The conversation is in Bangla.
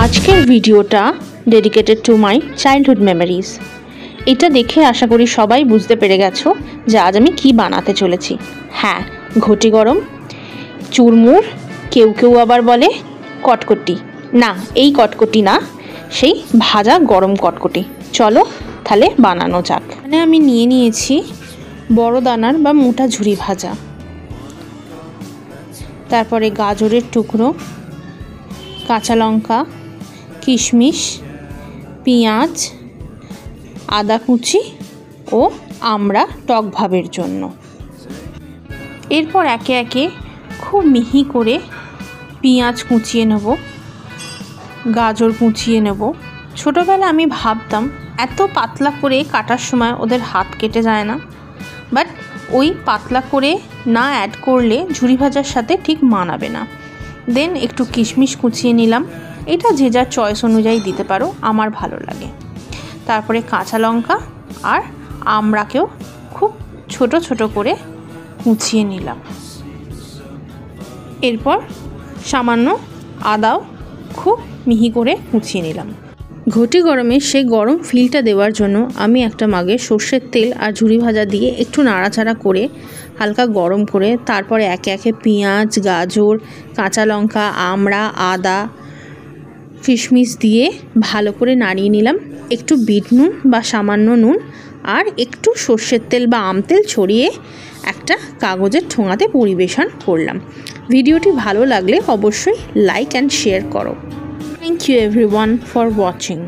আজকের ভিডিওটা dedicated to my childhood memories. এটা দেখে আশা করি সবাই বুঝতে পেরে গেছো যে আজ আমি কি বানাতে চলেছি। হ্যাঁ, ঘটি গরম, চুরমুর, কেউ কেউ আবার বলে কটকটি। না, এই কটকটি না, সেই ভাজা গরম কটকটি। চলো তাহলে বানানো যাক। মানে আমি নিয়ে নিয়েছি বড় দানার বা মোটা ঝুরি ভাজা, তারপরে গাজরের টুকরো, কাঁচা লঙ্কা, কিশমিশ, পেঁয়াজ, আদা কুচি ও আমড়া টক ভাবের জন্য। এরপর একে একে খুব মিহি করে পেঁয়াজ কুচিয়ে নেব, গাজর কুচিয়ে নেব। ছোটোবেলা আমি ভাবতাম এত পাতলা করে কাটার সময় ওদের হাত কেটে যায় না, বাট ওই পাতলা করে না অ্যাড করলে ঝুরি ভাজার সাথে ঠিক মানাবে না। দেন একটু কিশমিশ কুচিয়ে নিলাম, এটা যে যার চয়েস অনুযায়ী দিতে পারো, আমার ভালো লাগে। তারপরে কাঁচা লঙ্কা আর আমড়াকেও খুব ছোট ছোট করে কুচিয়ে নিলাম। এরপর সামান্য আদাও খুব মিহি করে কুচিয়ে নিলাম। ঘটি গরমে সেই গরম ফিলটা দেওয়ার জন্য আমি একটা মাগে সর্ষের তেল আর ঝুরি ভাজা দিয়ে একটু নাড়াচাড়া করে হালকা গরম করে তারপরে একে একে পেঁয়াজ, গাজর, কাঁচা লঙ্কা, আমড়া, আদা, কিশমিশ দিয়ে ভালো করে নাড়িয়ে নিলাম। একটু বিট নুন বা সামান্য নুন আর একটু সর্ষের তেল বা আম তেল ছড়িয়ে একটা কাগজের ঠোঙাতে পরিবেশন করলাম। ভিডিওটি ভালো লাগলে অবশ্যই লাইক অ্যান্ড শেয়ার করো। Thank you everyone for watching.